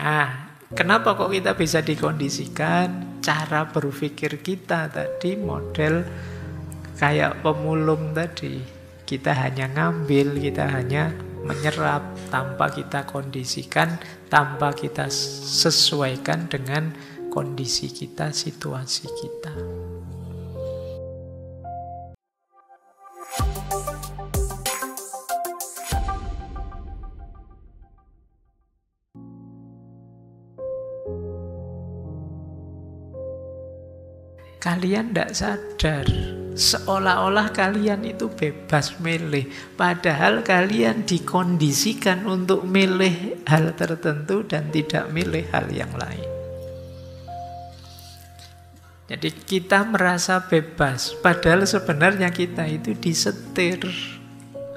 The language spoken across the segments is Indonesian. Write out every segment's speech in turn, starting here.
Nah, kenapa kok kita bisa dikondisikan? Cara berpikir kita tadi model kayak pemulung tadi. Kita hanya ngambil, kita hanya menyerap tanpa kita kondisikan, tanpa kita sesuaikan dengan kondisi kita, situasi kita. Kalian tidak sadar, seolah-olah kalian itu bebas milih. Padahal kalian dikondisikan untuk milih hal tertentu dan tidak milih hal yang lain. Jadi kita merasa bebas, padahal sebenarnya kita itu disetir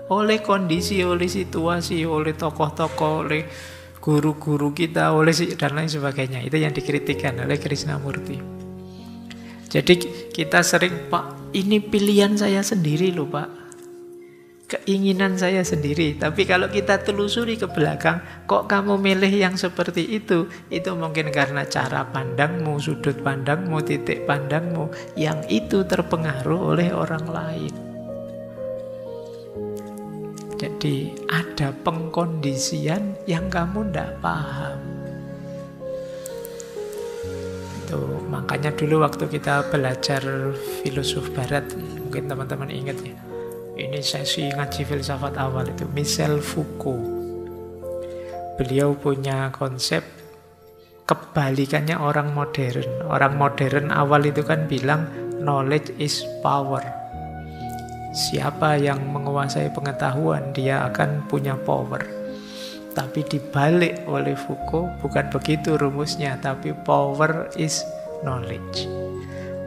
oleh kondisi, oleh situasi, oleh tokoh-tokoh, oleh guru-guru kita, dan lain sebagainya. Itu yang dikritikkan oleh Krishnamurti. Jadi kita sering, Pak, ini pilihan saya sendiri loh Pak, keinginan saya sendiri. Tapi kalau kita telusuri ke belakang, kok kamu milih yang seperti itu mungkin karena cara pandangmu, sudut pandangmu, titik pandangmu, yang itu terpengaruh oleh orang lain. Jadi ada pengkondisian yang kamu tidak paham. Makanya dulu waktu kita belajar filosof barat, mungkin teman-teman ingat ya, ini sesi ngaji filsafat awal itu Michel Foucault. Beliau punya konsep kebalikannya orang modern. Orang modern awal itu kan bilang knowledge is power. Siapa yang menguasai pengetahuan, dia akan punya power. Tapi dibalik oleh Foucault, bukan begitu rumusnya, tapi power is knowledge.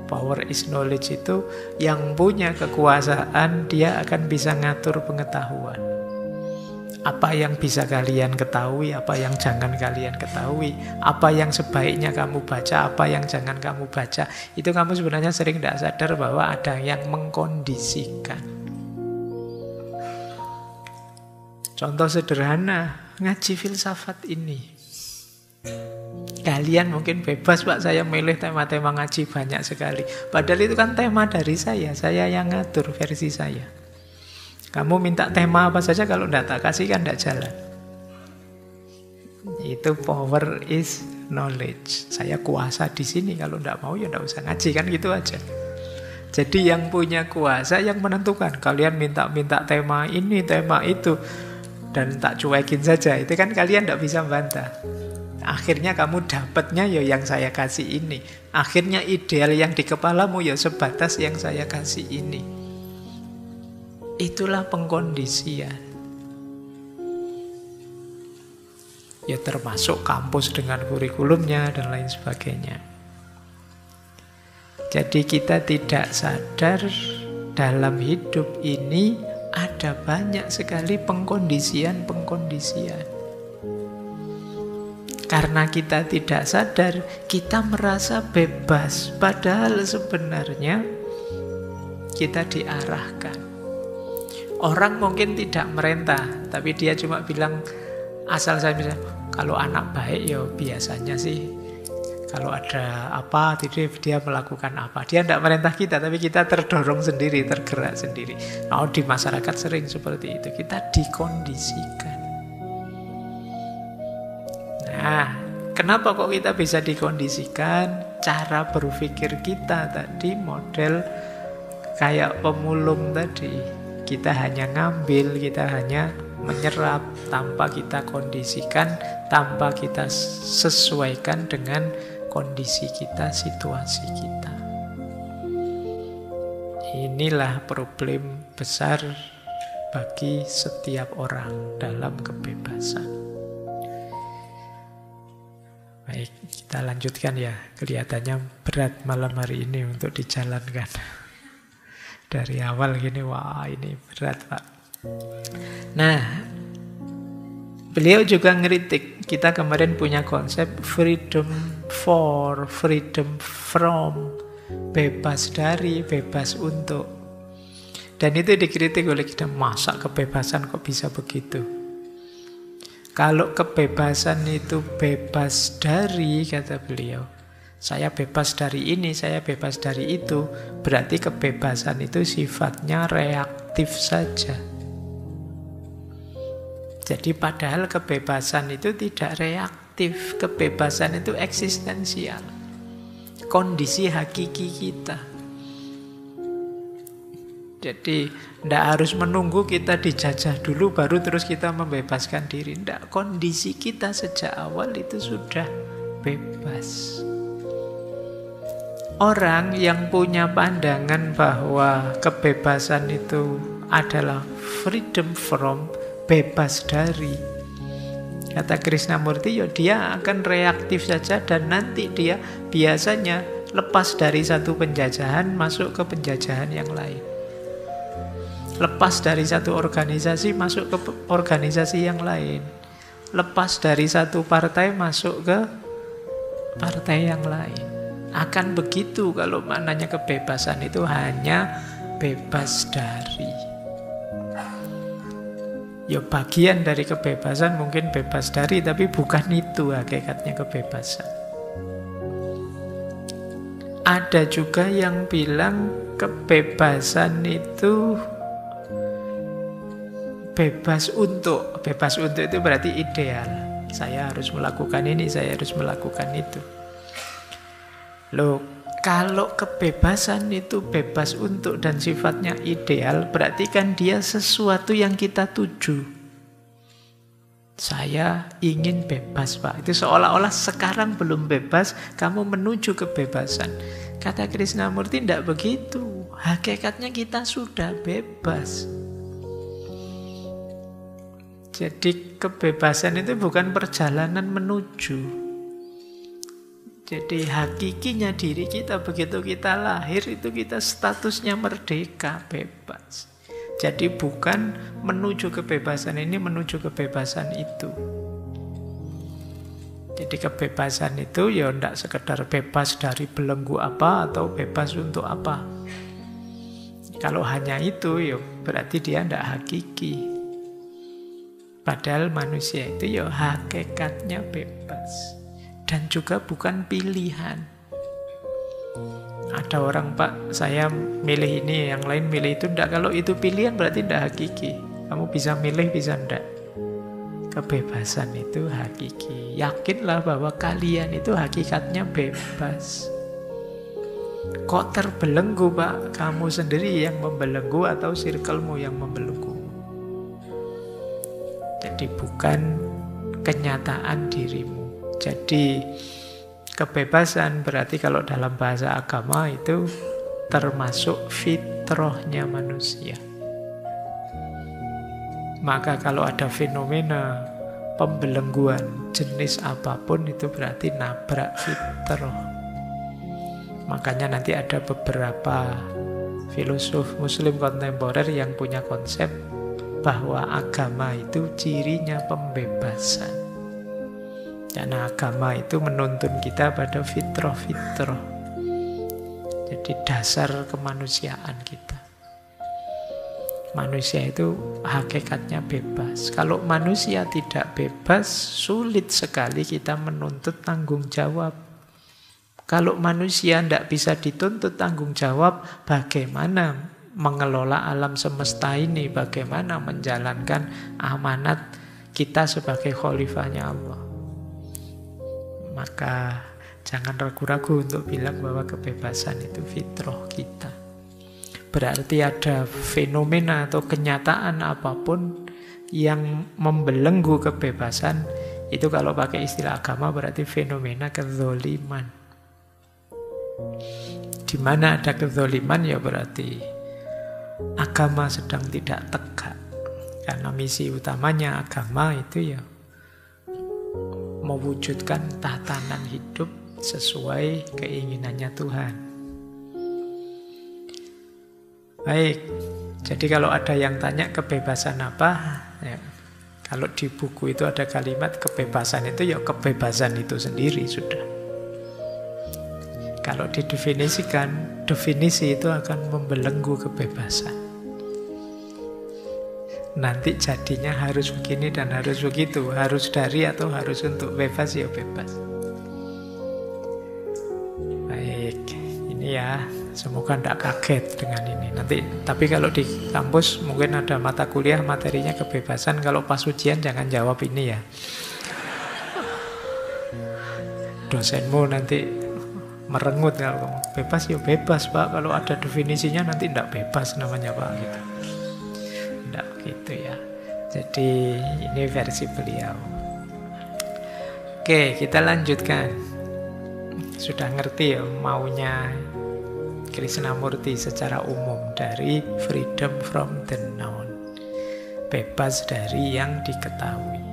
Power is knowledge itu yang punya kekuasaan, dia akan bisa ngatur pengetahuan. Apa yang bisa kalian ketahui, apa yang jangan kalian ketahui, apa yang sebaiknya kamu baca, apa yang jangan kamu baca. Itu kamu sebenarnya sering tidak sadar bahwa ada yang mengkondisikan. Contoh sederhana, ngaji filsafat ini. Kalian mungkin bebas, Pak, saya milih tema-tema ngaji banyak sekali. Padahal itu kan tema dari saya yang ngatur versi saya. Kamu minta tema apa saja, kalau tidak tak kasih kan tidak jalan. Itu power is knowledge. Saya kuasa di sini, kalau tidak mau ya tidak usah ngaji, kan gitu aja. Jadi yang punya kuasa yang menentukan. Kalian minta tema ini, tema itu, dan tak cuekin saja, itu kan kalian tidak bisa bantah. Akhirnya kamu dapatnya ya yang saya kasih ini. Akhirnya ideal yang di kepalamu ya sebatas yang saya kasih ini. Itulah pengkondisian. Ya termasuk kampus dengan kurikulumnya dan lain sebagainya. Jadi kita tidak sadar dalam hidup ini ada banyak sekali pengkondisian. Karena kita tidak sadar, kita merasa bebas. Padahal sebenarnya kita diarahkan. Orang mungkin tidak merintah, tapi dia cuma bilang, asal saya bisa, kalau anak baik ya biasanya sih, kalau ada apa, dia melakukan apa. Dia tidak merintah kita, tapi kita terdorong sendiri, tergerak sendiri. Nah, di masyarakat sering seperti itu. Kita dikondisikan. Nah, kenapa kok kita bisa dikondisikan? Cara berpikir kita tadi model kayak pemulung tadi. Kita hanya ngambil, kita hanya menyerap tanpa kita kondisikan, tanpa kita sesuaikan dengan kondisi kita, situasi kita. Inilah problem besar bagi setiap orang dalam kebebasan. Baik, kita lanjutkan ya. Kelihatannya berat malam hari ini untuk dijalankan. Dari awal gini, wah ini berat, Pak. Nah, beliau juga ngeritik. Kita kemarin punya konsep freedom for, freedom from, bebas dari, bebas untuk. Dan itu dikritik oleh kita, masa kebebasan kok bisa begitu? Kalau kebebasan itu bebas dari, kata beliau, saya bebas dari ini, saya bebas dari itu, berarti kebebasan itu sifatnya reaktif saja. Jadi padahal kebebasan itu tidak reaktif, kebebasan itu eksistensial, kondisi hakiki kita. Jadi tidak harus menunggu kita dijajah dulu baru terus kita membebaskan diri. Tidak, kondisi kita sejak awal itu sudah bebas. Orang yang punya pandangan bahwa kebebasan itu adalah freedom from, bebas dari, kata Krishnamurti, ya dia akan reaktif saja dan nanti dia biasanya lepas dari satu penjajahan masuk ke penjajahan yang lain. Lepas dari satu organisasi masuk ke organisasi yang lain. Lepas dari satu partai masuk ke partai yang lain. Akan begitu kalau maknanya kebebasan itu hanya bebas dari. Ya bagian dari kebebasan mungkin bebas dari, tapi bukan itu hakikatnya kebebasan. Ada juga yang bilang kebebasan itu bebas untuk itu berarti ideal. Saya harus melakukan ini, saya harus melakukan itu. Loh, kalau kebebasan itu bebas untuk dan sifatnya ideal, berarti kan dia sesuatu yang kita tuju. Saya ingin bebas, Pak. Itu seolah-olah sekarang belum bebas, kamu menuju kebebasan. Kata Krishnamurti, tidak begitu. Hakikatnya kita sudah bebas. Jadi kebebasan itu bukan perjalanan menuju. Jadi hakikinya diri kita begitu kita lahir itu kita statusnya merdeka, bebas. Jadi bukan menuju kebebasan ini, menuju kebebasan itu. Jadi kebebasan itu ya tidak sekedar bebas dari belenggu apa atau bebas untuk apa. Kalau hanya itu ya berarti dia tidak hakiki. Padahal manusia itu ya hakikatnya bebas. Dan juga bukan pilihan. Ada orang, Pak, saya milih ini, yang lain milih itu. Tidak, kalau itu pilihan berarti tidak hakiki. Kamu bisa milih, bisa tidak. Kebebasan itu hakiki. Yakinlah bahwa kalian itu hakikatnya bebas. Kok terbelenggu, Pak? Kamu sendiri yang membelenggu atau circlemu yang membelenggu? Jadi bukan kenyataan dirimu. Jadi kebebasan berarti kalau dalam bahasa agama itu termasuk fitrahnya manusia. Maka kalau ada fenomena pembelengguan jenis apapun itu berarti nabrak fitrah. Makanya nanti ada beberapa filosof muslim kontemporer yang punya konsep bahwa agama itu cirinya pembebasan. Karena agama itu menuntun kita pada fitrah-fitrah. Jadi dasar kemanusiaan kita. Manusia itu hakikatnya bebas. Kalau manusia tidak bebas, sulit sekali kita menuntut tanggung jawab. Kalau manusia tidak bisa dituntut tanggung jawab, bagaimana mengelola alam semesta ini? Bagaimana menjalankan amanat kita sebagai khalifahnya Allah? Maka jangan ragu-ragu untuk bilang bahwa kebebasan itu fitrah kita. Berarti ada fenomena atau kenyataan apapun yang membelenggu kebebasan, itu kalau pakai istilah agama berarti fenomena kezoliman. Di mana ada kezoliman ya berarti agama sedang tidak tegak. Karena misi utamanya agama itu ya mewujudkan tatanan hidup sesuai keinginannya Tuhan. Baik, jadi kalau ada yang tanya kebebasan apa, ya, kalau di buku itu ada kalimat kebebasan itu ya kebebasan itu sendiri sudah. Kalau didefinisikan, definisi itu akan membelenggu kebebasan. nanti jadinya harus begini dan harus begitu, harus dari atau harus untuk. Bebas ya bebas. Baik, ini ya, semoga tidak kaget dengan ini. Nanti, tapi kalau di kampus mungkin ada mata kuliah materinya kebebasan. Kalau pas ujian jangan jawab ini ya. Dosenmu nanti merengut kalau kamu bebas ya bebas Pak. Kalau ada definisinya nanti tidak bebas namanya Pak gitu. Tidak begitu ya. Jadi ini versi beliau. Oke, kita lanjutkan. Sudah ngerti ya maunya Krishnamurti secara umum dari freedom from the known, bebas dari yang diketahui.